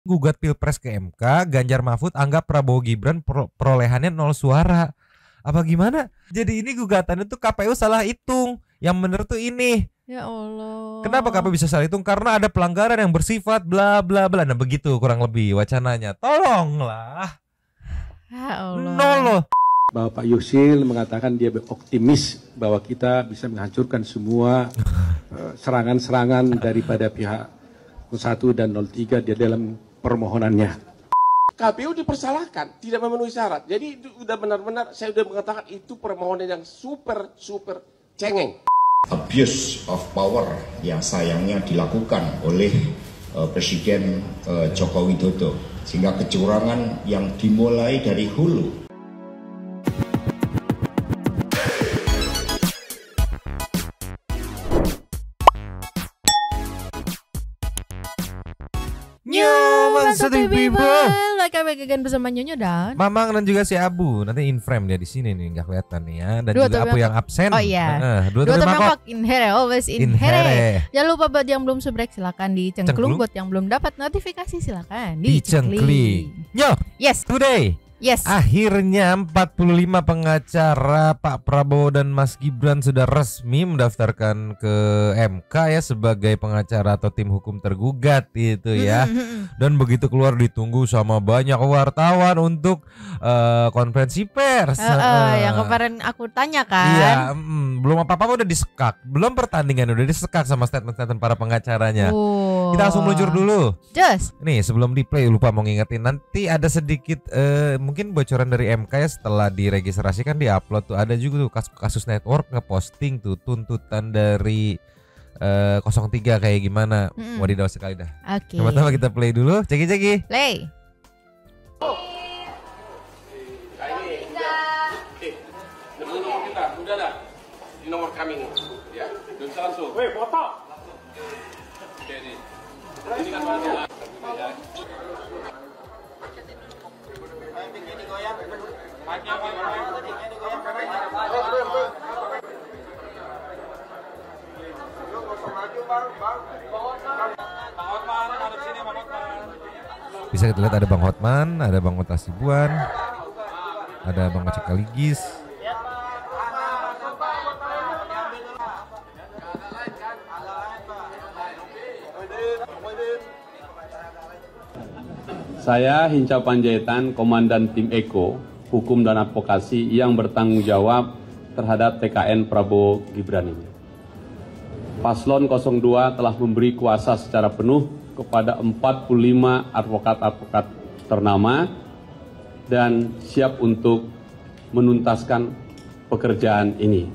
gugat Pilpres ke MK, Ganjar Mahfud anggap Prabowo Gibran perolehannya 0 suara. Apa gimana? Jadi ini gugatannya tuh KPU salah hitung. Yang bener tuh ini. Ya Allah. Kenapa KPU bisa salah hitung? Karena ada pelanggaran yang bersifat bla bla bla. Nah begitu kurang lebih wacananya. Tolonglah. Ya Allah. Nol loh. Bahwa Pak Yusril mengatakan dia optimis bahwa kita bisa menghancurkan semua serangan-serangan daripada pihak 01 dan 03 di dalam permohonannya. KPU dipersalahkan, tidak memenuhi syarat. Jadi itu udah benar-benar saya udah mengatakan itu permohonan yang super cengeng. Abuse of power yang sayangnya dilakukan oleh Presiden Joko Widodo, sehingga kecurangan yang dimulai dari hulu. Sensitive people. Like Megan bersama Nyonya dan Mamang dan juga si Abu. Nanti in frame dia di sini nih, nggak kelihatan nih ya. Dan Dua juga Abu yang absen. Oh iya. Dua Dua tapi mangkok in here, always in here. Jangan lupa buat yang belum subrek silakan dicengklung. Buat yang belum dapat notifikasi silakan dicengkling. Yo. Yes. Today. Yes. Akhirnya 45 pengacara Pak Prabowo dan Mas Gibran sudah resmi mendaftarkan ke MK ya sebagai pengacara atau tim hukum tergugat itu ya. Dan begitu keluar ditunggu sama banyak wartawan untuk konferensi pers. Yang kemarin aku tanya kan. Iya, belum apa-apa udah disekak. Belum pertandingan udah disekak sama statement-statement para pengacaranya. Kita langsung meluncur dulu. Just. Nih sebelum di play lupa mau ngingetin, nanti ada sedikit mungkin bocoran dari MK ya, setelah diregistrasi kan diupload tuh, ada juga tuh kasus network ngeposting tuh tuntutan dari 03 kayak gimana. Wadidaw sekali dah. Oke. Pertama kita play dulu, ceki. Play. Udah dah di nomor kami nih. Ya, bisa langsung. Weh, foto. Oke nih. Ini kan mana? Bisa kita lihat ada Bang Hotman, ada Bang Ota Sibuan, ada Bang Aceh Kaligis. Saya Hinca Panjaitan, Komandan Tim Eko, Hukum dan Advokasi yang bertanggung jawab terhadap TKN Prabowo Gibran ini. Paslon 02 telah memberi kuasa secara penuh kepada 45 advokat-advokat ternama dan siap untuk menuntaskan pekerjaan ini.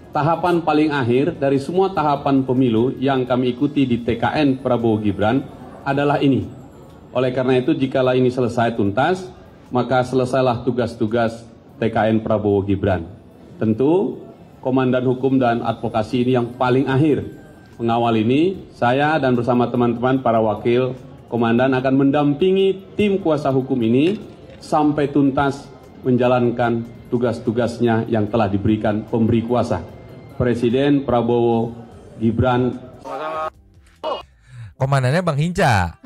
Tahapan paling akhir dari semua tahapan pemilu yang kami ikuti di TKN Prabowo Gibran adalah ini. Oleh karena itu, jikalau ini selesai tuntas, maka selesailah tugas-tugas TKN Prabowo Gibran. Tentu, Komandan Hukum dan Advokasi ini yang paling akhir. Mengawal ini, saya dan bersama teman-teman para wakil Komandan akan mendampingi tim kuasa hukum ini sampai tuntas menjalankan tugas-tugasnya yang telah diberikan pemberi kuasa. Presiden Prabowo Gibran. Komandannya Bang Hinca.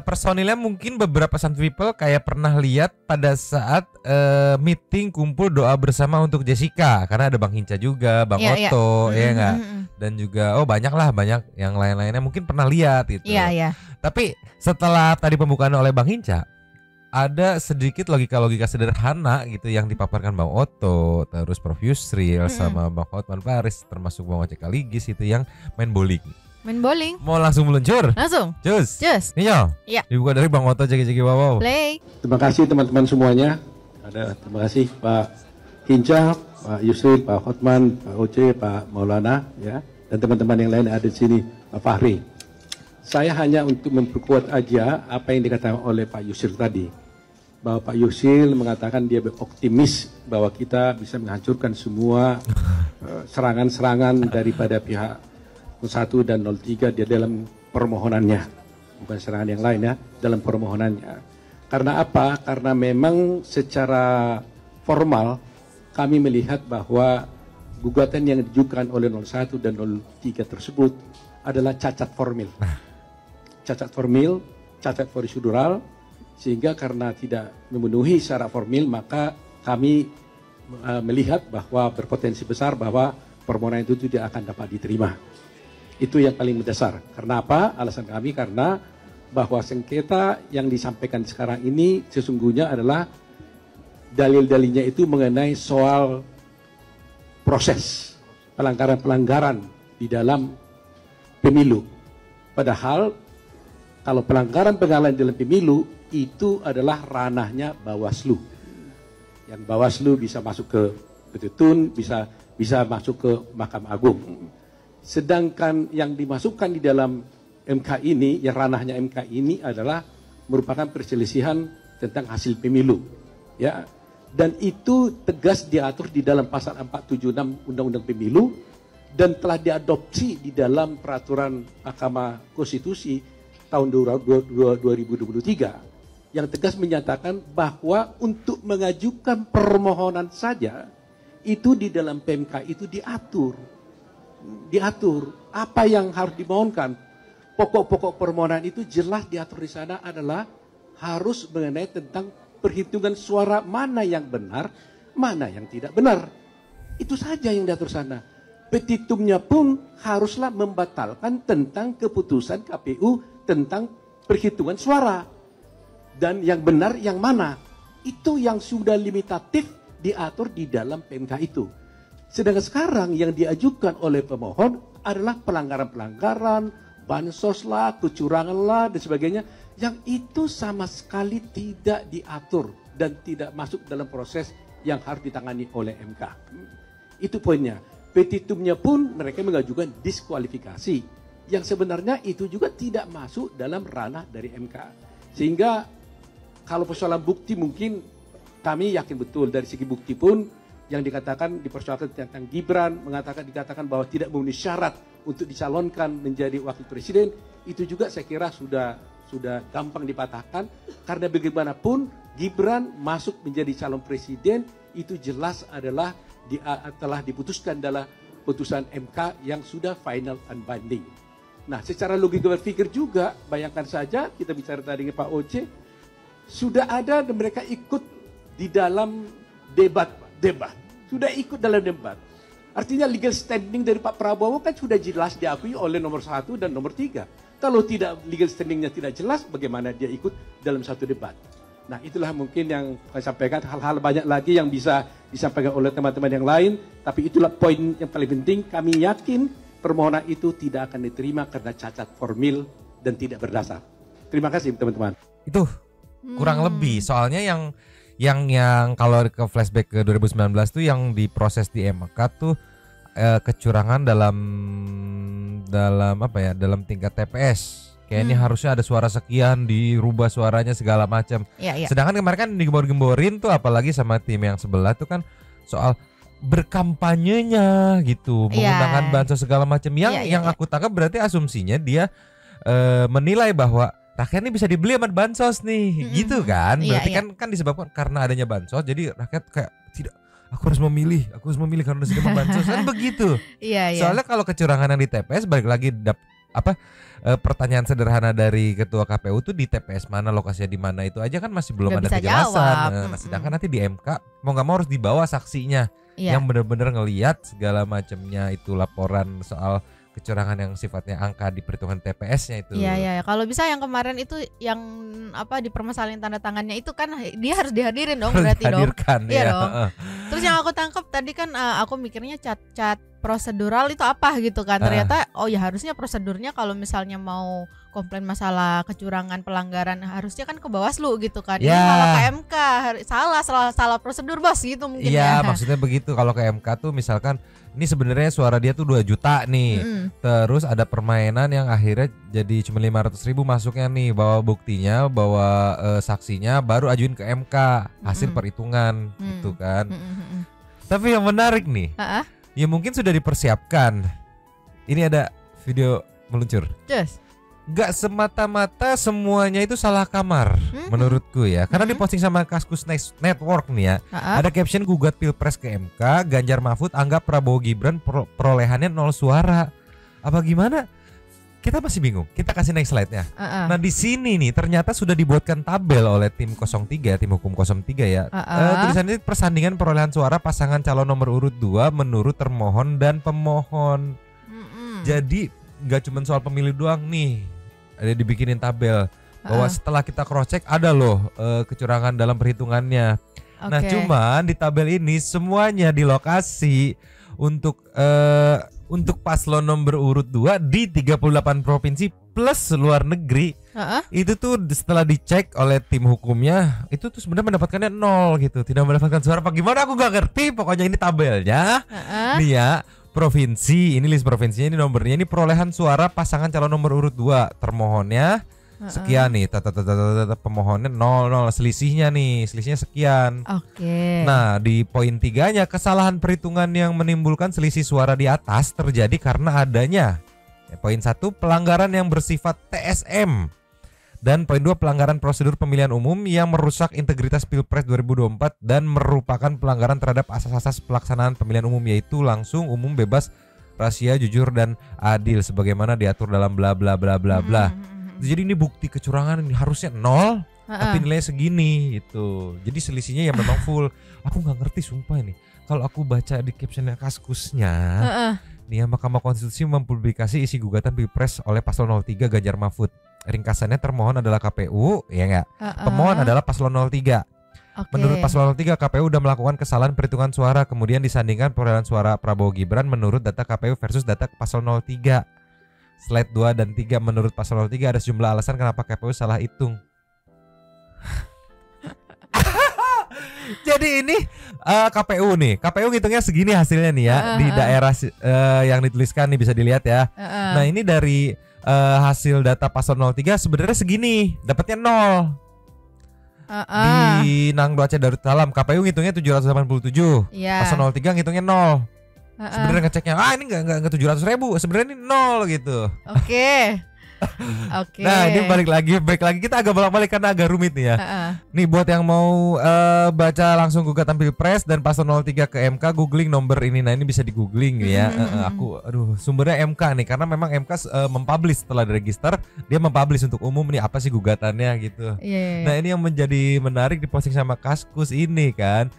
Personilnya mungkin beberapa Sun People kayak pernah lihat pada saat meeting kumpul doa bersama untuk Jessica, karena ada Bang Hinca juga, Bang Otto, ya enggak? Dan juga banyak yang lain-lainnya mungkin pernah lihat gitu. Iya. Tapi setelah tadi pembukaan oleh Bang Hinca, ada sedikit logika-logika sederhana gitu yang dipaparkan Bang Otto, terus Prof Yusril sama Bang Hotman Paris, termasuk Bang Aceh Kaligis itu yang main bowling. Mau langsung meluncur? Langsung. Cus. Iya. Dibuka dari Bang Otto, ceki wow. Play. Terima kasih teman-teman semuanya. Terima kasih Pak Hinca, Pak Yusril, Pak Hotman, Pak Oce, Pak Maulana, ya, dan teman-teman yang lain ada di sini, Pak Fahri. Saya hanya untuk memperkuat aja apa yang dikatakan oleh Pak Yusril tadi, bahwa Pak Yusril mengatakan dia optimis bahwa kita bisa menghancurkan semua serangan-serangan daripada pihak 01 dan 03 di dalam permohonannya, bukan serangan yang lain ya, dalam permohonannya. Karena apa? Karena memang secara formal kami melihat bahwa gugatan yang diajukan oleh 01 dan 03 tersebut adalah cacat formil. Cacat formil cacat prosedural, sehingga karena tidak memenuhi syarat formil maka kami melihat bahwa berpotensi besar bahwa permohonan itu tidak akan dapat diterima. Itu yang paling mendasar. Karena apa? Alasan kami karena bahwa sengketa yang disampaikan sekarang ini sesungguhnya adalah dalil-dalilnya itu mengenai soal proses pelanggaran-pelanggaran di dalam pemilu. Padahal kalau pelanggaran-pelanggaran dalam pemilu itu adalah ranahnya Bawaslu. Yang Bawaslu bisa masuk ke Petun, bisa masuk ke Mahkamah Agung. Sedangkan yang dimasukkan di dalam MK ini, yang ranahnya MK ini adalah merupakan perselisihan tentang hasil pemilu. Ya. Dan itu tegas diatur di dalam pasal 476 Undang-Undang Pemilu dan telah diadopsi di dalam peraturan Mahkamah Konstitusi tahun 2023 yang tegas menyatakan bahwa untuk mengajukan permohonan saja itu di dalam PMK itu diatur apa yang harus dimohonkan. Pokok-pokok permohonan itu jelas diatur di sana adalah harus mengenai tentang perhitungan suara mana yang benar, mana yang tidak benar. Itu saja yang diatur sana. Petitumnya pun haruslah membatalkan tentang keputusan KPU tentang perhitungan suara. Dan yang benar yang mana. Itu yang sudah limitatif diatur di dalam PMK itu. Sedangkan sekarang yang diajukan oleh pemohon adalah pelanggaran-pelanggaran, bansos lah, kecurangan lah, dan sebagainya. Yang itu sama sekali tidak diatur dan tidak masuk dalam proses yang harus ditangani oleh MK. Itu poinnya. Petitumnya pun mereka mengajukan diskualifikasi. Yang sebenarnya itu juga tidak masuk dalam ranah dari MK. Sehingga kalau persoalan bukti mungkin kami yakin betul dari segi bukti pun yang dikatakan dipersoalkan tentang Gibran dikatakan bahwa tidak memenuhi syarat untuk dicalonkan menjadi wakil presiden, itu juga saya kira sudah gampang dipatahkan karena bagaimanapun Gibran masuk menjadi calon presiden itu jelas adalah telah diputuskan dalam putusan MK yang sudah final and binding. Nah, secara logika berpikir juga bayangkan saja kita bicara tadi dengan Pak Oce, sudah ada dan mereka ikut di dalam debat. Sudah ikut dalam debat. Artinya legal standing dari Pak Prabowo kan sudah jelas diakui oleh nomor 1 dan nomor 3. Kalau tidak legal standingnya tidak jelas, bagaimana dia ikut dalam satu debat. Nah, itulah mungkin yang saya sampaikan. Hal-hal banyak lagi yang bisa disampaikan oleh teman-teman yang lain. Tapi itulah poin yang paling penting. Kami yakin permohonan itu tidak akan diterima karena cacat formil dan tidak berdasar. Terima kasih teman-teman. Itu kurang lebih soalnya yang kalau ke flashback ke 2019 tuh yang diproses di MK tuh kecurangan dalam tingkat TPS. Kayak ini harusnya ada suara sekian, dirubah suaranya segala macam. Sedangkan kemarin kan digembor-gemborin tuh apalagi sama tim yang sebelah tuh kan soal berkampanyenya gitu, menggunakan bansos segala macam. Yang aku tangkap berarti asumsinya dia menilai bahwa rakyat ini bisa dibeli sama bansos nih, gitu kan? Berarti kan disebabkan karena adanya bansos, jadi rakyat kayak tidak, aku harus memilih karena sudah bansos kan begitu. Soalnya kalau kecurangan yang di TPS balik lagi pertanyaan sederhana dari ketua KPU tuh di TPS mana, lokasinya di mana itu aja kan masih belum ada kejelasan. Nah, sedangkan nanti di MK mau nggak mau harus dibawa saksinya yang benar-benar ngelihat segala macamnya itu laporan soal kecurangan yang sifatnya angka di perhitungan TPS-nya itu. Iya. Kalau bisa yang kemarin itu yang dipermasalahin tanda tangannya itu kan dia harus dihadirin dong berarti dong. Iya dong. Terus yang aku tangkap tadi kan aku mikirnya cat prosedural itu apa gitu kan. Ternyata harusnya prosedurnya kalau misalnya mau komplain masalah kecurangan pelanggaran harusnya kan ke Bawaslu gitu kan. Ini malah ke MK. Salah prosedur bos gitu mungkin ya. Iya, maksudnya begitu. Kalau ke MK tuh misalkan ini sebenarnya suara dia tuh 2 juta nih. Terus ada permainan yang akhirnya jadi cuma 500.000 masuknya nih. Bawa buktinya, bawa saksinya, baru ajuin ke MK hasil perhitungan gitu kan. Tapi yang menarik nih, ya mungkin sudah dipersiapkan. Ini ada video meluncur. Gak semata-mata semuanya itu salah kamar menurutku ya. Karena diposting sama Kaskus Network nih ya. Ada caption gugat Pilpres ke MK, Ganjar Mahfud anggap Prabowo Gibran perolehannya 0 suara. Apa gimana? kita masih bingung. Kita kasih next slide-nya. Nah, di sini nih ternyata sudah dibuatkan tabel oleh tim 03, tim hukum 03 ya. Tulisannya persandingan perolehan suara pasangan calon nomor urut 2 menurut termohon dan pemohon. Jadi nggak cuma soal pemilih doang nih. Ada dibikinin tabel bahwa setelah kita cross check ada loh kecurangan dalam perhitungannya. Nah, cuman di tabel ini semuanya di lokasi untuk paslon nomor urut 2 di 38 provinsi plus luar negeri. Itu tuh setelah dicek oleh tim hukumnya itu tuh sebenarnya mendapatkannya 0 gitu. Tidak mendapatkan suara apa gimana aku nggak ngerti. Pokoknya ini tabelnya. Nih ya, provinsi, ini list provinsinya, ini nomornya, ini perolehan suara pasangan calon nomor urut 2. Termohonnya sekian nih, pemohonnya 0, selisihnya sekian. Nah, di poin 3-nya kesalahan perhitungan yang menimbulkan selisih suara di atas terjadi karena adanya poin 1 pelanggaran yang bersifat TSM dan poin 2 pelanggaran prosedur pemilihan umum yang merusak integritas Pilpres 2024 dan merupakan pelanggaran terhadap asas-asas pelaksanaan pemilihan umum yaitu langsung, umum, bebas, rahasia, jujur dan adil sebagaimana diatur dalam bla bla bla bla bla. Jadi ini bukti kecurangan ini harusnya 0 tapi nilainya segini gitu. Jadi selisihnya ya memang full. Aku nggak ngerti sumpah ini. Kalau aku baca di captionnya Kaskusnya, nih ya, Mahkamah Konstitusi mempublikasi isi gugatan Pilpres oleh paslon 03 Ganjar Mahfud. Ringkasannya termohon adalah KPU, ya enggak? Pemohon adalah paslon 03. Menurut paslon 03 KPU sudah melakukan kesalahan perhitungan suara, kemudian disandingkan perolehan suara Prabowo Gibran menurut data KPU versus data paslon 03. Slide 2 dan 3 menurut paslon 03 ada sejumlah alasan kenapa KPU salah hitung. Jadi ini KPU nih, KPU ngitungnya segini hasilnya nih ya di daerah yang dituliskan nih bisa dilihat ya. Nah ini dari hasil data paslon 03 sebenarnya segini, dapatnya 0. Di Nangdo Aceh Darussalam KPU ngitungnya 787, paslon 03 ngitungnya 0. Sebenarnya ngeceknya ini nggak 700.000, sebenarnya ini 0 gitu. Nah ini balik lagi kita agak bolak-balik karena agak rumit nih ya. Nih buat yang mau baca langsung gugatan Pilpres dan paslon 03 ke MK, googling nomor ini. Nah ini bisa di googling ya. Sumbernya MK nih karena memang MK mempublish setelah diregister, dia mempublish untuk umum nih apa sih gugatannya gitu. Nah ini yang menjadi menarik di posting sama Kaskus ini kan.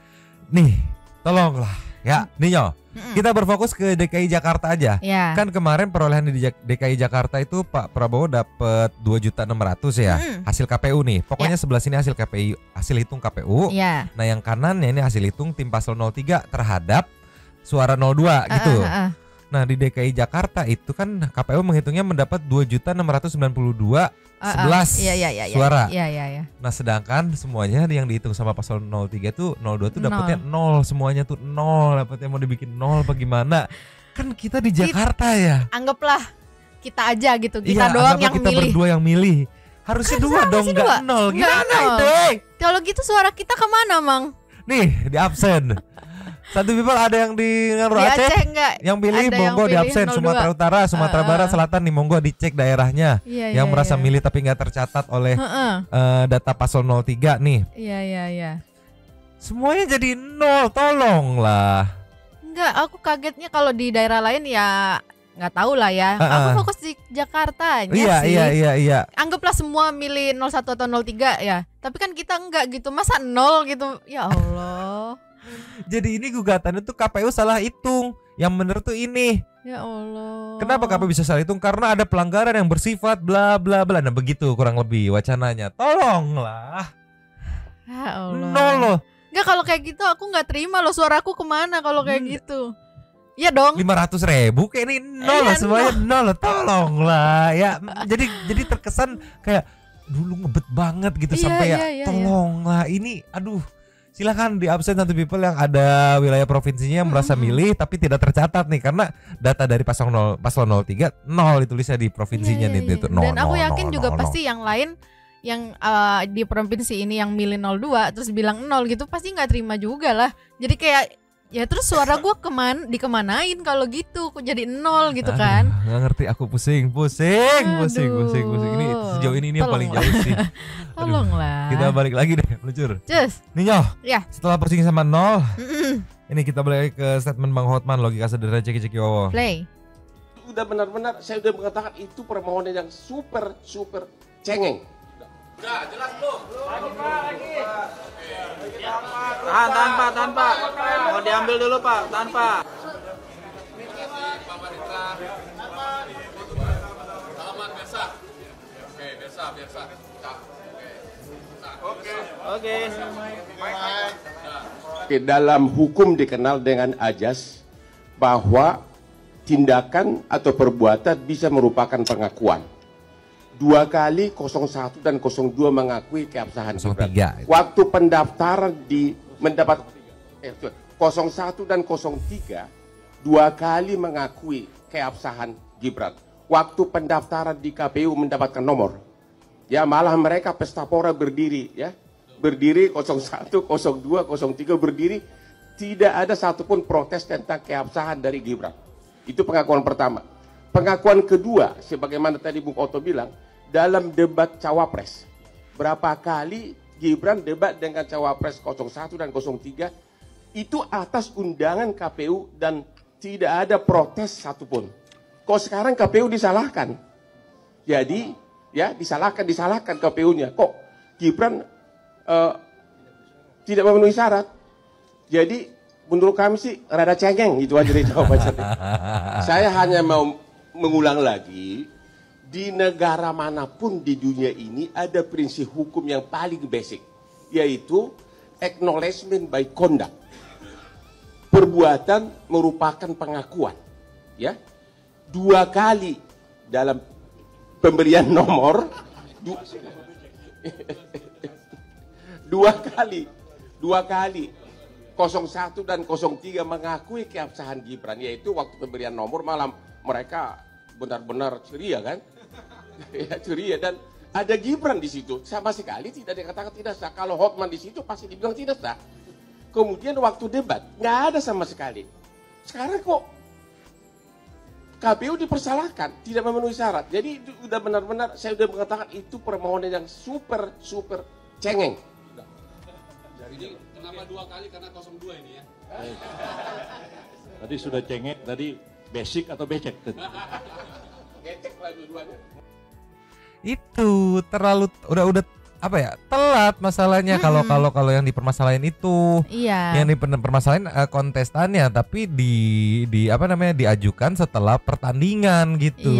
Nih tolonglah ya, Ninyo. Kita berfokus ke DKI Jakarta aja. Kan kemarin perolehan di DKI Jakarta itu Pak Prabowo dapat 2.600.000 ya. Hasil KPU nih. Pokoknya sebelah sini hasil KPU, hasil hitung KPU. Nah, yang kanannya ini hasil hitung tim paslon 03 terhadap suara 02 gitu. Nah, di DKI Jakarta itu kan KPU menghitungnya mendapat 2.692.11 suara. Nah, sedangkan semuanya yang dihitung sama paslon 03 tuh 02 tuh dapatnya 0, semuanya tuh 0, dapatnya mau dibikin 0 apa gimana? Kan kita di Jakarta ya. Anggaplah kita aja gitu, kita doang yang kita milih. Berdua yang milih. Harusnya dua dong, enggak 0. Gimana itu? Kalau gitu suara kita kemana, Mang? Nih, di absen. Satu people ada yang di Aceh enggak? Yang pilih monggo di absen. Sumatera Utara, Sumatera Barat, Selatan nih monggo dicek daerahnya. Yang merasa milih tapi nggak tercatat oleh data paslon 03 nih. Iya. Semuanya jadi 0, tolonglah. Enggak, aku kagetnya kalau di daerah lain ya nggak tahu lah ya. Aku fokus di Jakarta sih. Iya. Anggaplah semua milih 01 atau 03 ya. Tapi kan kita enggak gitu. Masa 0 gitu? Ya Allah. Jadi ini gugatannya tuh KPU salah hitung. Yang bener tuh ini. Ya Allah. Kenapa KPU bisa salah hitung? Karena ada pelanggaran yang bersifat bla bla bla. Nah begitu kurang lebih wacananya. Tolonglah. Ya Allah. 0 loh. Enggak, kalau kayak gitu aku nggak terima loh, suaraku kemana kalau kayak gitu. Iya dong. 500.000 kayak ini 0 loh, semuanya 0 loh. Tolonglah ya. Jadi terkesan kayak dulu ngebet banget gitu sampai tolonglah ini aduh. Silakan di absen satu people yang ada wilayah provinsinya yang merasa milih tapi tidak tercatat nih karena data dari paslon 03 0 ditulisnya di provinsinya nih itu 0. Dan aku yakin juga pasti yang lain yang di provinsi ini yang milih 02 terus bilang 0 gitu pasti nggak terima juga lah. Jadi kayak ya terus suara gue dikemanain kalau gitu kok jadi 0 gitu kan. Nggak ngerti aku pusing. Ini sejauh ini yang paling jauh sih. Tolonglah. Kita balik lagi deh, meluncur. Cus. Ninyo. Ya. Setelah pusing sama 0, ini kita balik ke statement Bang Hotman, logika sederhana ceki-ceki wowo. Play. udah benar-benar saya udah mengatakan itu permohonan yang super cengeng. Udah jelas belum? Lagi Pak, lagi. Tahan Pak. Mau diambil dulu Pak, tahan Pak. Salaman biasa. Oke, biasa. Oke. Dalam hukum dikenal dengan ajas bahwa tindakan atau perbuatan bisa merupakan pengakuan. 2 kali 01 dan 02 mengakui keabsahan Gibran. Waktu pendaftaran mendapat 01 dan 03 2 kali mengakui keabsahan Gibran. Waktu pendaftaran di KPU mendapatkan nomor. Ya malah mereka pesta pora berdiri ya. Berdiri 01, 02, 03 berdiri. Tidak ada satupun protes tentang keabsahan dari Gibran. Itu pengakuan pertama. Pengakuan kedua, sebagaimana tadi Bung Otto bilang, dalam debat Cawapres. Berapa kali Gibran debat dengan Cawapres 01 dan 03, itu atas undangan KPU dan tidak ada protes satupun. Kok sekarang KPU disalahkan? Jadi, ya disalahkan KPU-nya. Kok Gibran tidak memenuhi syarat? Jadi menurut kami sih rada cengeng, itu aja dari jawabannya. Saya hanya mau mengulang lagi, di negara manapun di dunia ini ada prinsip hukum yang paling basic, yaitu acknowledgement by conduct. Perbuatan merupakan pengakuan. Ya, 2 kali dalam pemberian nomor, 2 kali 01 dan 03 mengakui keabsahan Gibran, yaitu waktu pemberian nomor malam mereka benar-benar ceria kan, ya ceria, dan ada Gibran di situ, sama sekali tidak dikatakan tidak sah. Kalau Hotman di situ pasti dibilang tidak sah. Kemudian waktu debat nggak ada sama sekali. Sekarang kok KPU dipersalahkan, tidak memenuhi syarat. Jadi itu udah benar-benar saya udah mengatakan itu permohonan yang super cengeng. Jadi kenapa 2 kali? Karena 02 ini ya. Tadi sudah cengeng, tadi basic atau becek tadi? Ngecek lah dua-duanya. Itu terlalu udah apa ya, telat masalahnya. Kalau yang dipermasalahin itu, yang dipermasalahin kontestannya, tapi di apa namanya, diajukan setelah pertandingan gitu.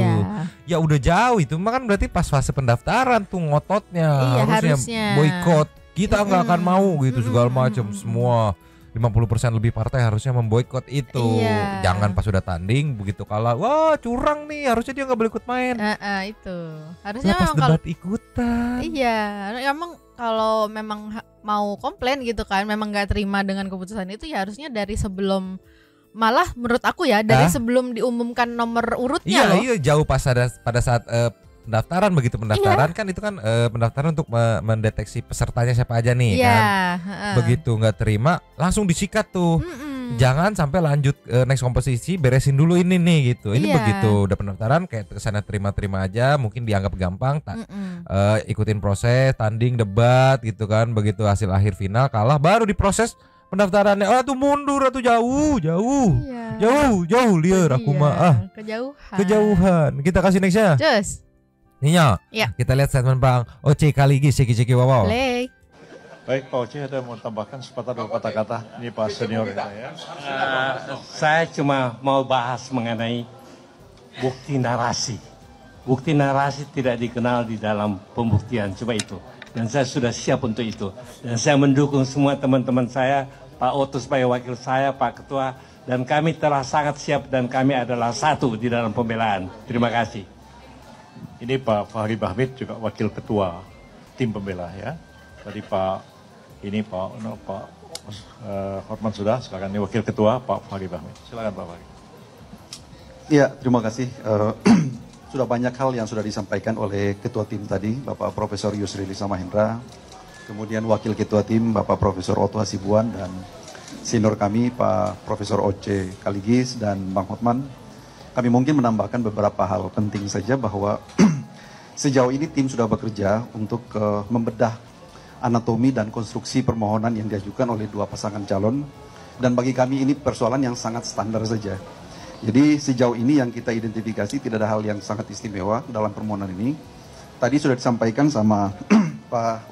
Ya udah jauh itu, kan berarti pas fase pendaftaran tuh ngototnya, harusnya boikot. Kita nggak akan mau gitu segala macam, semua 50% lebih partai harusnya memboikot itu. Jangan pas sudah tanding begitu kalah, wah curang nih, harusnya dia nggak boleh ikut main. Itu harusnya pas debat ikutan. Iya, emang kalau memang mau komplain gitu kan, memang nggak terima dengan keputusan itu, ya harusnya dari sebelum, malah menurut aku ya dari sebelum diumumkan nomor urutnya. Iya, jauh pada saat pendaftaran, begitu pendaftaran kan itu kan pendaftaran untuk mendeteksi pesertanya siapa aja nih kan. Begitu nggak terima langsung disikat tuh. Jangan sampai lanjut next komposisi, beresin dulu ini nih gitu. Ini begitu udah pendaftaran kayak kesana terima aja, mungkin dianggap gampang, ikutin proses tanding debat gitu kan. Begitu hasil akhir final kalah baru diproses pendaftarannya. Tuh mundur atau jauh liar aku mah kejauhan. Kita kasih nextnya. Ninya, kita lihat statement Bang Oce Kaligi Seki Wawaw. Baik Pak Oce, ada mau tambahkan sepatah dua kata-kata? Ini Pak senior kita ya. Saya cuma mau bahas mengenai bukti narasi. Bukti narasi tidak dikenal di dalam pembuktian, cuma itu. Dan saya sudah siap untuk itu. Dan saya mendukung semua teman-teman saya, Pak Otto sebagai wakil saya, Pak Ketua. Dan kami telah sangat siap dan kami adalah satu di dalam pembelaan. Terima kasih. Ini Pak Fahri Bahmid juga wakil ketua tim pembela ya. Tadi Pak Hotman sudah, silakan ini wakil ketua Pak Fahri Bahmid. Silakan Pak Fahri. Iya, terima kasih. Sudah banyak hal yang sudah disampaikan oleh ketua tim tadi, Bapak Profesor Yusril Iza Mahendra, kemudian wakil ketua tim Bapak Profesor Otto Hasibuan, dan senior kami Pak Profesor Oce Kaligis dan Bang Hotman. Kami mungkin menambahkan beberapa hal penting saja, bahwa sejauh ini tim sudah bekerja untuk membedah anatomi dan konstruksi permohonan yang diajukan oleh 2 pasangan calon. Dan bagi kami ini persoalan yang sangat standar saja. Jadi sejauh ini yang kita identifikasi tidak ada hal yang sangat istimewa dalam permohonan ini. Tadi sudah disampaikan sama Pak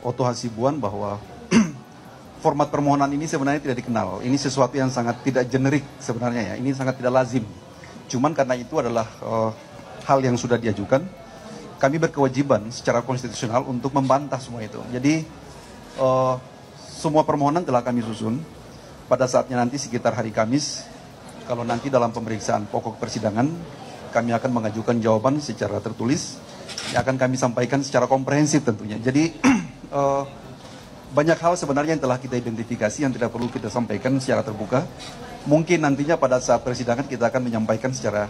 Otto Hasibuan bahwa format permohonan ini sebenarnya tidak dikenal. Ini sesuatu yang sangat tidak generik sebenarnya ya. Ini sangat tidak lazim. Cuman karena itu adalah hal yang sudah diajukan, kami berkewajiban secara konstitusional untuk membantah semua itu. Jadi semua permohonan telah kami susun. Pada saatnya nanti sekitar hari Kamis, kalau nanti dalam pemeriksaan pokok persidangan, kami akan mengajukan jawaban secara tertulis yang akan kami sampaikan secara komprehensif tentunya. Jadi banyak hal sebenarnya yang telah kita identifikasi yang tidak perlu kita sampaikan secara terbuka. Mungkin nantinya pada saat persidangan kita akan menyampaikan secara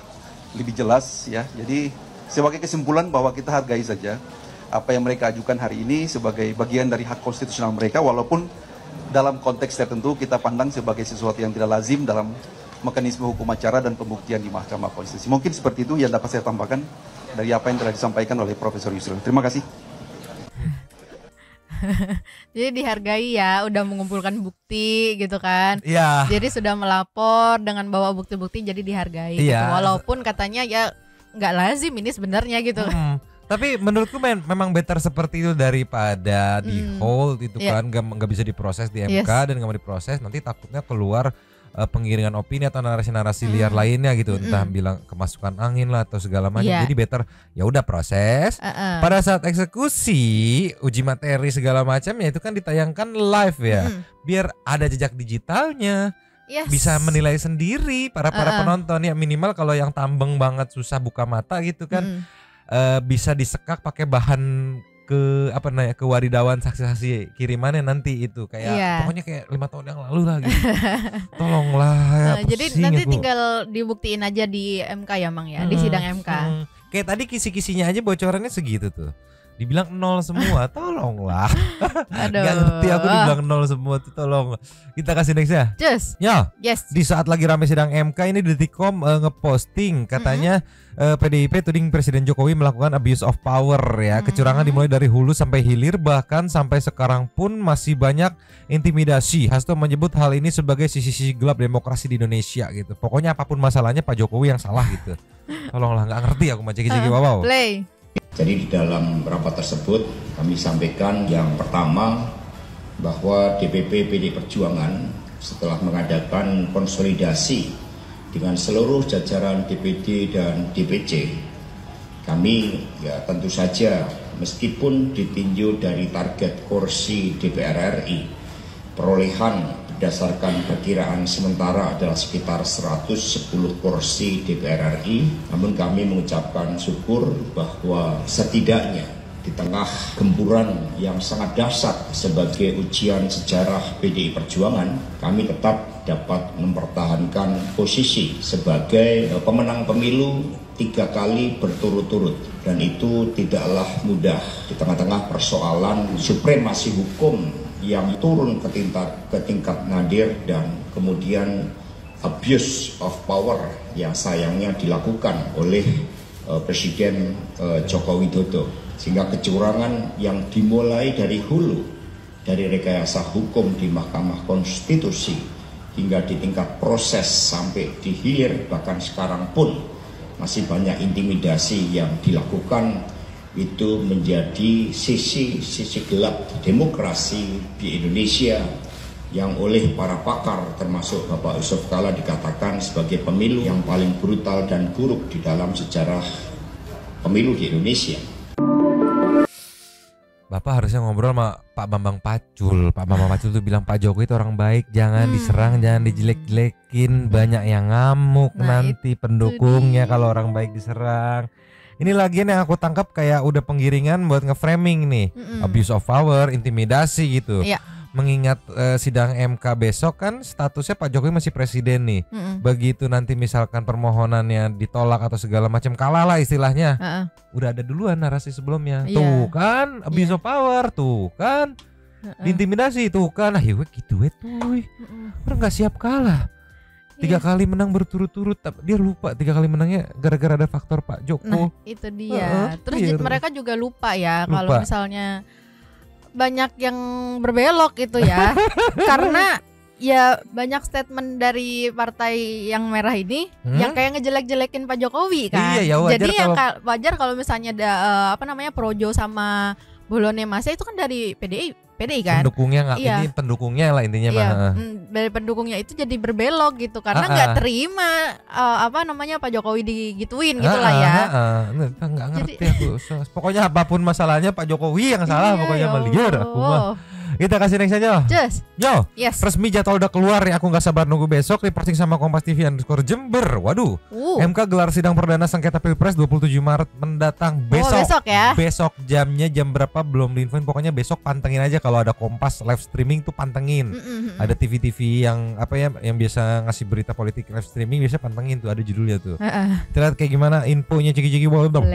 lebih jelas ya. Jadi sebagai kesimpulan bahwa kita hargai saja apa yang mereka ajukan hari ini sebagai bagian dari hak konstitusional mereka, walaupun dalam konteks tertentu kita pandang sebagai sesuatu yang tidak lazim dalam mekanisme hukum acara dan pembuktian di Mahkamah Konstitusi. Mungkin seperti itu yang dapat saya tambahkan dari apa yang telah disampaikan oleh Profesor Yusril. Terima kasih. Jadi dihargai ya, udah mengumpulkan bukti gitu kan. Iya. Jadi sudah melapor dengan bawa bukti-bukti, jadi dihargai. Gitu. Walaupun katanya ya nggak lazim ini sebenarnya gitu. Tapi menurutku memang better seperti itu daripada di hold itu kan, nggak bisa diproses di MK dan nggak mau diproses, nanti takutnya keluar pengiringan opini atau narasi-narasi liar lainnya gitu, entah bilang kemasukan angin lah atau segala macam. Jadi better ya udah proses. Pada saat eksekusi, uji materi segala macam ya itu kan ditayangkan live ya, biar ada jejak digitalnya. Bisa menilai sendiri para penonton ya, minimal kalau yang tambeng banget susah buka mata gitu kan, bisa disekak pakai bahan kewadidawan saksi-saksi kirimannya nanti itu kayak pokoknya kayak 5 tahun yang lalu lah gitu. Tolonglah ya, jadi nanti tinggal dibuktiin aja di MK ya Mang ya, di sidang MK. Kayak tadi kisi-kisinya aja bocorannya segitu tuh. Dibilang 0 semua, tolonglah. Aduh. Gak ngerti aku dibilang 0 semua tuh, tolong. Kita kasih next ya. Yes. Di saat lagi rame sidang MK ini Detikcom ngeposting katanya PDIP tuding Presiden Jokowi melakukan abuse of power ya. Kecurangan dimulai dari hulu sampai hilir, bahkan sampai sekarang pun masih banyak intimidasi. Hasto menyebut hal ini sebagai sisi-sisi gelap demokrasi di Indonesia gitu. Pokoknya apapun masalahnya Pak Jokowi yang salah gitu. Tolonglah, nggak ngerti aku mau ceki-ceki wow. Play. Jadi di dalam rapat tersebut kami sampaikan yang pertama bahwa DPP PD Perjuangan setelah mengadakan konsolidasi dengan seluruh jajaran DPD dan DPC, kami ya tentu saja meskipun ditinjau dari target kursi DPR RI, perolehan berdasarkan perkiraan sementara adalah sekitar 110 kursi DPR RI, namun kami mengucapkan syukur bahwa setidaknya di tengah gempuran yang sangat dahsyat sebagai ujian sejarah PDI Perjuangan, kami tetap dapat mempertahankan posisi sebagai pemenang pemilu 3 kali berturut-turut, dan itu tidaklah mudah di tengah-tengah persoalan supremasi hukum yang turun ke tingkat nadir dan kemudian abuse of power yang sayangnya dilakukan oleh Presiden Joko Widodo, sehingga kecurangan yang dimulai dari hulu, dari rekayasa hukum di Mahkamah Konstitusi hingga di tingkat proses sampai di hilir, bahkan sekarang pun masih banyak intimidasi yang dilakukan. Itu menjadi sisi gelap demokrasi di Indonesia yang oleh para pakar termasuk Bapak Yusuf Kalla dikatakan sebagai pemilu yang paling brutal dan buruk di dalam sejarah pemilu di Indonesia. Bapak harusnya ngobrol sama Pak Bambang Pacul. Pak Bambang Pacul tuh bilang Pak Jokowi itu orang baik, jangan diserang, jangan dijelek-jelekin, banyak yang ngamuk nanti pendukungnya kalau orang baik diserang. Ini lagian yang aku tangkap kayak udah penggiringan buat nge-framing nih, abuse of power, intimidasi gitu. Mengingat sidang MK besok kan statusnya Pak Jokowi masih presiden nih. Begitu nanti misalkan permohonannya ditolak atau segala macam, kalah lah istilahnya. Udah ada duluan narasi sebelumnya. Tuh kan abuse of power, tuh kan intimidasi, tuh kan gitu tuh. Orang nggak siap kalah. 3 kali menang berturut-turut, dia lupa 3 kali menangnya gara-gara ada faktor Pak Joko. Nah itu dia. Terus mereka juga lupa ya kalau misalnya banyak yang berbelok itu ya. Karena ya banyak statement dari partai yang merah ini yang kayak ngejelek-jelekin Pak Jokowi kan. Iya, ya wajar. Jadi yang wajar kalau misalnya ada Projo sama Bolone Masya itu kan dari PDI kan. Pendukungnya nggak, ini pendukungnya lah intinya mah. Dari pendukungnya itu jadi berbelok gitu karena nggak terima Pak Jokowi digituin gitulah ya. Nggak ngerti aku. Pokoknya apapun masalahnya Pak Jokowi yang salah pokoknya meliur aku mah. Kita kasih next aja. Yo. Yes. Resmi jadwal udah keluar ya. Aku nggak sabar nunggu besok. Reporting sama Kompas TV _Jember. Waduh. MK gelar sidang perdana sengketa Pilpres 27 Maret mendatang besok. Besok ya. Besok jamnya jam berapa belum diinfoin. Pokoknya besok pantengin aja kalau ada Kompas live streaming tuh pantengin. Ada TV-TV yang yang biasa ngasih berita politik live streaming biasa pantengin tuh, ada judulnya tuh. Kita lihat kayak gimana infonya ciki-ciki boleh dong.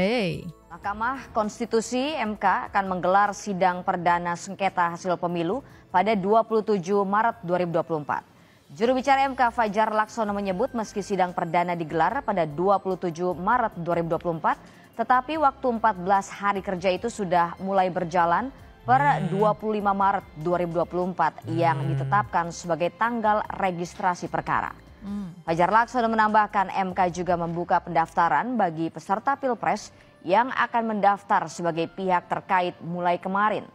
Mahkamah Konstitusi MK akan menggelar sidang perdana sengketa hasil pemilu pada 27 Maret 2024. Juru bicara MK Fajar Laksono menyebut meski sidang perdana digelar pada 27 Maret 2024, tetapi waktu 14 hari kerja itu sudah mulai berjalan per 25 Maret 2024 yang ditetapkan sebagai tanggal registrasi perkara. Fajar Laksono menambahkan MK juga membuka pendaftaran bagi peserta Pilpres yang akan mendaftar sebagai pihak terkait mulai kemarin.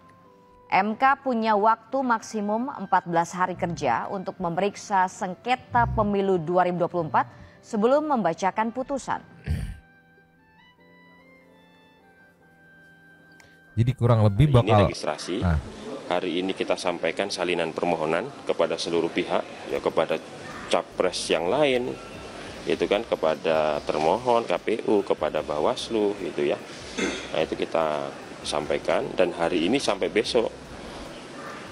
MK punya waktu maksimum 14 hari kerja untuk memeriksa sengketa pemilu 2024 sebelum membacakan putusan. Jadi kurang lebih bakal ini registrasi. Hari ini kita sampaikan salinan permohonan kepada seluruh pihak, ya kepada capres yang lain, itu kan kepada termohon KPU, kepada Bawaslu gitu ya. Nah itu kita sampaikan dan hari ini sampai besok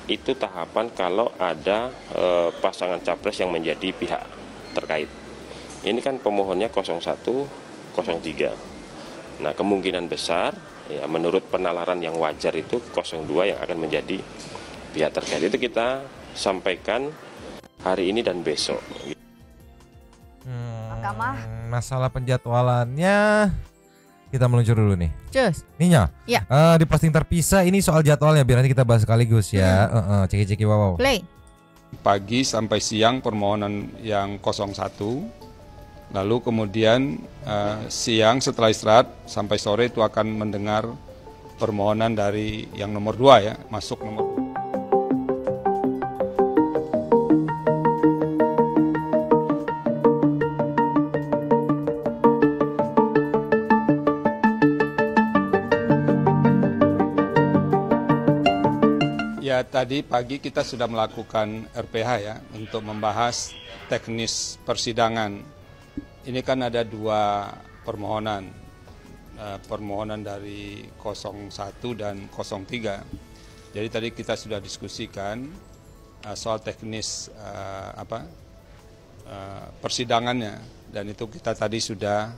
itu tahapan kalau ada pasangan capres yang menjadi pihak terkait. Ini kan pemohonnya 01, 03. Nah kemungkinan besar ya menurut penalaran yang wajar itu 02 yang akan menjadi pihak terkait. Itu kita sampaikan hari ini dan besok. Masalah penjadwalannya kita meluncur dulu nih. Ninya. Ya. Di posting terpisah ini soal jadwalnya biar nanti kita bahas sekaligus ya. Ceki-ceki wow. Play. Pagi sampai siang permohonan yang 01. Lalu kemudian siang setelah istirahat sampai sore itu akan mendengar permohonan dari yang nomor 2 ya, masuk nomor 2. Ya, tadi pagi kita sudah melakukan RPH ya untuk membahas teknis persidangan. Ini kan ada 2 permohonan, permohonan dari 01 dan 03. Jadi tadi kita sudah diskusikan soal teknis persidangannya dan itu kita tadi sudah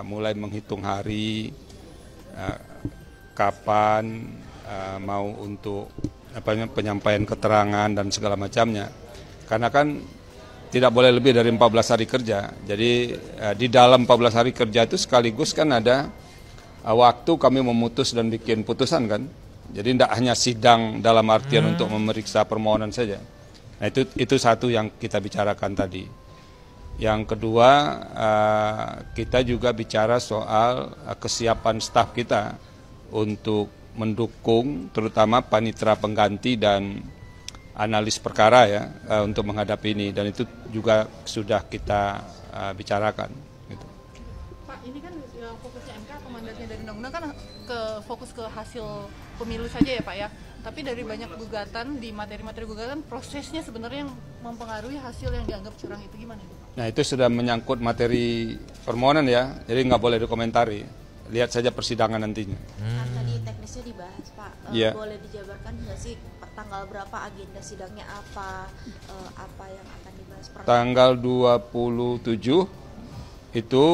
mulai menghitung hari kapan mau untuk penyampaian keterangan dan segala macamnya. Karena kan tidak boleh lebih dari 14 hari kerja. Jadi di dalam 14 hari kerja itu sekaligus kan ada waktu kami memutus dan bikin putusan kan. Jadi tidak hanya sidang dalam artian untuk memeriksa permohonan saja. Nah itu satu yang kita bicarakan tadi. Yang kedua kita juga bicara soal kesiapan staf kita untuk mendukung terutama panitera pengganti dan analis perkara ya untuk menghadapi ini dan itu juga sudah kita bicarakan. Gitu. Pak, ini kan fokusnya MK atau mandatnya dari undang-undang kan fokus ke hasil pemilu saja ya Pak ya. Tapi dari banyak gugatan di materi-materi gugatan prosesnya sebenarnya yang mempengaruhi hasil yang dianggap curang itu gimana? Nah itu sudah menyangkut materi permohonan ya, jadi nggak boleh dikomentari. Lihat saja persidangan nantinya. Tadi teknisnya dibahas Pak, boleh dijabarkan nggak sih tanggal berapa, agenda sidangnya apa yang akan dibahas? Tanggal 27 itu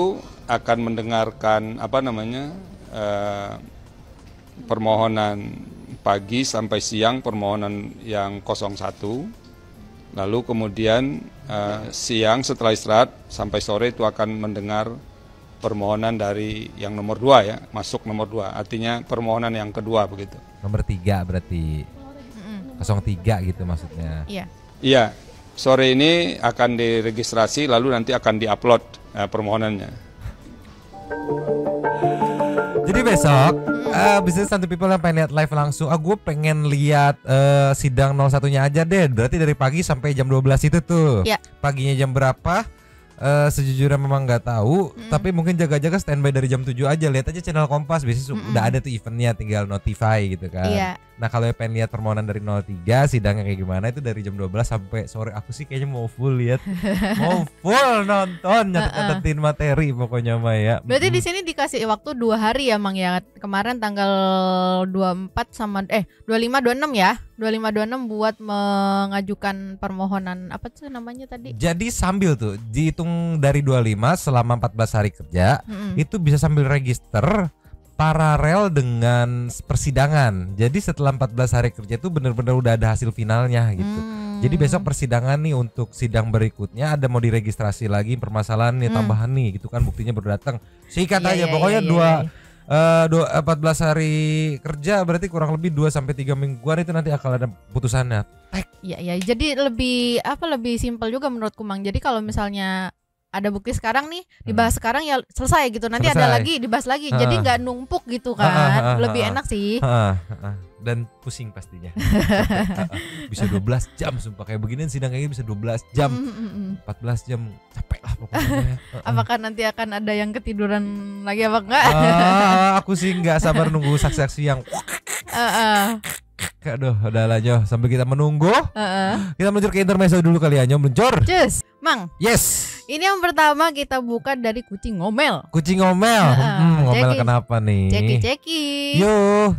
akan mendengarkan permohonan pagi sampai siang permohonan yang 01. Lalu kemudian siang setelah istirahat sampai sore itu akan mendengar permohonan dari yang nomor 2 ya, masuk nomor 2. Artinya permohonan yang kedua begitu. Nomor 3 berarti. 03 gitu maksudnya. Iya. Iya. sore ini akan diregistrasi lalu nanti akan diupload permohonannya. Jadi besok Business Santu People yang pengen lihat live langsung, gue pengen lihat sidang 01-nya aja deh. Berarti dari pagi sampai jam 12 itu tuh. Ya. Paginya jam berapa? Sejujurnya memang nggak tahu, tapi mungkin jaga-jaga standby dari jam 7 aja. Lihat aja channel Kompas, biasanya udah ada tuh eventnya, tinggal notify gitu kan. Iya. Nah kalau pengen lihat permohonan dari 03 sidangnya kayak gimana itu dari jam 12 sampai sore. Aku sih kayaknya mau full lihat, mau full nonton, nyatet-nyatetin materi pokoknya mah ya. Berarti di sini dikasih waktu 2 hari ya Mang ya. Kemarin tanggal 24 sama 25 26 ya. 25 26 buat mengajukan permohonan apa tuh namanya tadi? Jadi sambil tuh dihitung dari 25 selama 14 hari kerja, itu bisa sambil register paralel dengan persidangan. Jadi setelah 14 hari kerja itu benar-benar udah ada hasil finalnya gitu. Jadi besok persidangan nih untuk sidang berikutnya ada mau diregistrasi lagi permasalahan nih tambahan nih gitu kan, buktinya baru datang. Sikat aja pokoknya 14 hari kerja berarti kurang lebih 2 sampai 3 mingguan itu nanti akan ada putusannya. Iya, jadi lebih simpel juga menurutku Mang. Jadi kalau misalnya ada bukti sekarang nih dibahas sekarang ya selesai gitu, nanti ada lagi dibahas lagi, jadi nggak numpuk gitu kan, lebih enak sih. Dan pusing pastinya. Bisa 12 jam sumpah, kayak beginian sidang kayak bisa 12 jam 14 jam capek lah pokoknya. Apakah nanti akan ada yang ketiduran lagi apa enggak? Aku sih nggak sabar nunggu saksi-saksi yang aduh udah lah Nyo, sambil kita menunggu kita meluncur ke intermezzo dulu kali ya Nyo, meluncur. Cus, Mang. Yes. Ini yang pertama kita buka dari kucing ngomel. Kucing ngomel. Ngomel kenapa nih? Ceki. Yo.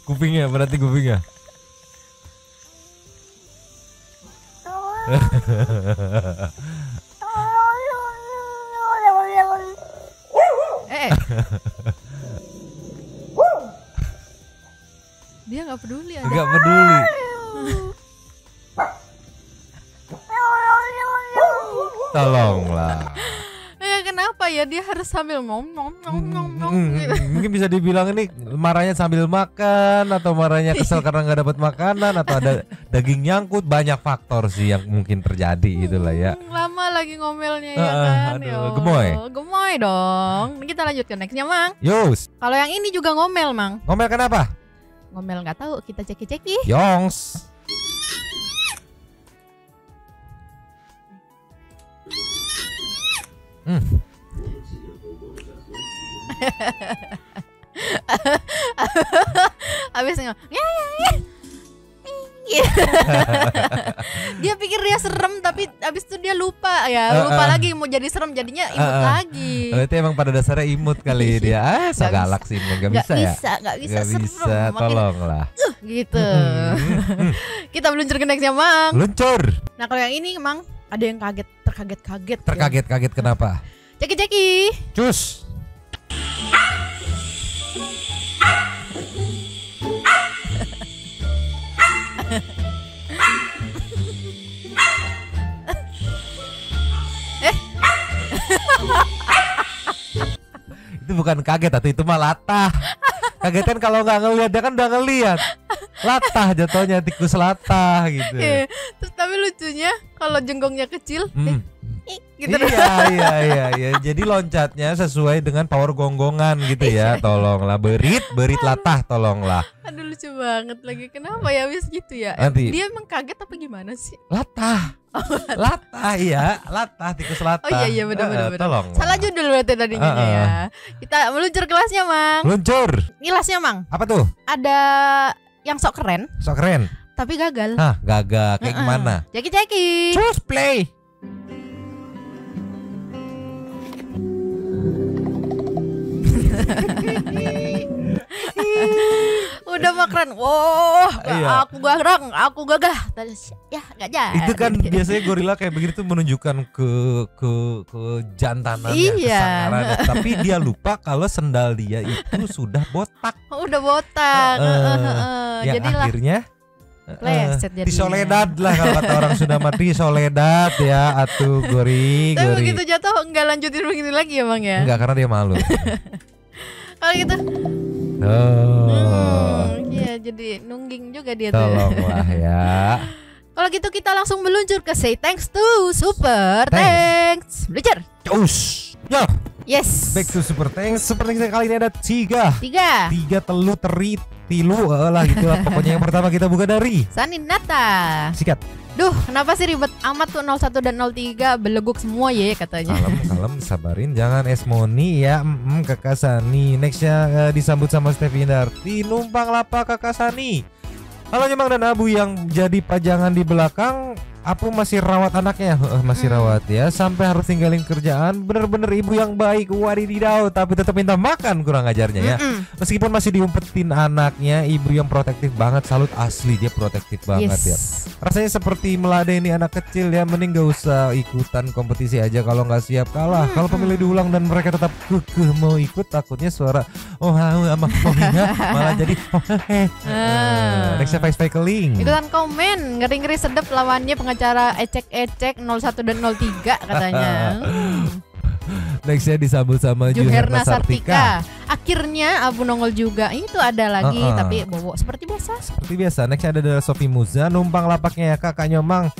Kupingnya, berarti kupingnya. Dia nggak peduli. Nggak peduli. Tolonglah. Kenapa ya dia harus sambil ngomong gitu. Mungkin bisa dibilang ini marahnya sambil makan, atau marahnya kesel karena nggak dapat makanan, atau ada daging nyangkut. Banyak faktor sih yang mungkin terjadi itulah ya. Lama lagi ngomelnya ya kan. Aduh, gemoy dong. Kita lanjut ke nextnya Mang. Yus. Kalau yang ini juga ngomel Mang. Ngomel kenapa? Ngomel nggak tahu, kita ceki. Yongs. Abis dia pikir dia serem, tapi abis itu dia lupa lagi mau jadi serem, jadinya imut lagi. Berarti emang pada dasarnya imut kali dia. So galak sih, nggak bisa ya. Nggak bisa serem. Tolonglah. Gitu. Kita meluncur ke nextnya Mang. Luncur. Nah kalau yang ini Mang ada yang terkaget-kaget. Terkaget-kaget kenapa? Ceki. Cus. Itu bukan kaget, atau itu mah latah. Kaget kan kalau nggak ngelihat, dia kan udah ngelihat. Latah jatuhnya, tikus latah gitu. Terus tapi lucunya kalau jenggongnya kecil, gitu. Iya. Jadi loncatnya sesuai dengan power gonggongan gitu ya. Tolonglah berit latah, tolonglah. Aduh lucu banget lagi. Kenapa ya wis gitu ya? Nanti. Dia emang kaget apa gimana sih? Latah. Latah, tikus latah. Oh iya benar. Tolong. Salah judul berarti tadinya ya. Kita meluncur kelasnya Mang. Luncur. Ngilasnya Mang. Apa tuh? Ada yang sok keren. Tapi gagal. Gagal. Kayak gimana? Ceki. Choose play. Udah mah keren. Aku gagah. Ya gak jadi. Itu kan biasanya gorila kayak begitu menunjukkan ke jantanannya, kesangarannya. Tapi dia lupa kalau sendal dia itu sudah botak. Udah botak. Yang Jadilah akhirnya Pleset di Soledad lah kalau kata orang Sunda mati Soledad ya atuh gori. Tapi begitu jatuh enggak lanjutin begini lagi ya Bang ya? Enggak, karena dia malu. Kalau gitu. Iya jadi nungging juga dia tuh. Tolonglah ya. Kalau gitu kita langsung meluncur ke Say Thanks to Super Thanks. Meluncur. Yo. Yes. Back to Super Thanks. Super Thanks kali ini ada 3 telu teri tilu lah gitu lah. Pokoknya yang pertama kita buka dari Saninata. Sikat. Duh, kenapa sih ribet amat tuh 01 dan 03 beleguk semua ya katanya. Kalem, sabarin, jangan esmoni ya. Kakak Sani. Nextnya disambut sama Stevi Darti. Numpang lapa Kakak Sani. Halo Nyemang dan Abu yang jadi pajangan di belakang. Apu masih rawat anaknya, masih rawat ya, sampai harus tinggalin kerjaan. Bener-bener ibu yang baik, wadidaw, tapi tetap minta makan, kurang ajarnya ya. Meskipun masih diumpetin anaknya, ibu yang protektif banget, salut asli, dia protektif banget ya. Rasanya seperti meladeni anak kecil ya, mending gak usah ikutan kompetisi aja kalau nggak siap kalah. Kalau pemilu diulang dan mereka tetap kekeh mau ikut, takutnya suara malah jadi nextnya Vice Cycling. Ikutan komen, ngeri-ngeri sedep lawannya pengacara ecek-ecek 01 dan 03 katanya. Nextnya disambut sama Juherna Sartika. Akhirnya Abu nongol juga. Itu ada lagi tapi bobo seperti biasa. Nextnya ada Sofi Muza. Numpang lapaknya ya Kak Nyomang.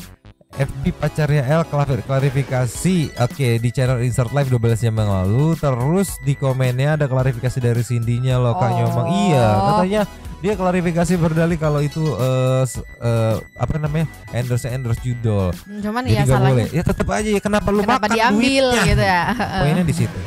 FB pacarnya L klarifikasi. Oke, di channel Insert Live 12 jam yang lalu. Terus di komennya ada klarifikasi dari Cindy-nya loh Kak Nyomang. Iya, katanya dia klarifikasi berdalih kalau itu endorse judul. Cuman ya salahnya. Ya tetap aja ya, kenapa makan diambil duitnya? Gitu ya. Poinnya di situ.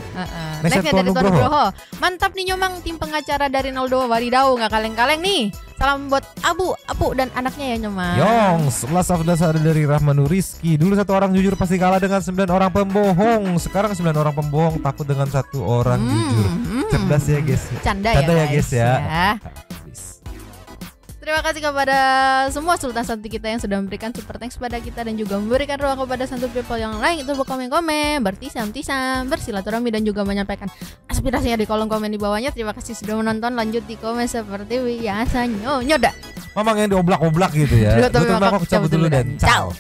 Nextnya dari Tuan Nugroho. Mantap nih Nyomang, tim pengacara dari 02 wadidaw, nggak kaleng-kaleng nih. Salam buat Abu dan anaknya ya Nyomang. Yongs, last of the ada dari Rahmanu Rizky. Dulu 1 orang jujur pasti kalah dengan 9 orang pembohong. Sekarang 9 orang pembohong takut dengan 1 orang jujur. Cerdas ya guys. Canda ya guys ya. Terima kasih kepada semua Sultan Santi kita yang sudah memberikan super thanks kepada kita dan juga memberikan ruang kepada Santu People yang lain untuk berkomen-komen, bertisam-tisam, bersilaturahmi dan juga menyampaikan aspirasinya di kolom komen di bawahnya. Terima kasih sudah menonton. Lanjut di komen seperti biasa. Nyoda. Mamang yang dioblak-oblak gitu ya. Cabut dulu dan ciao.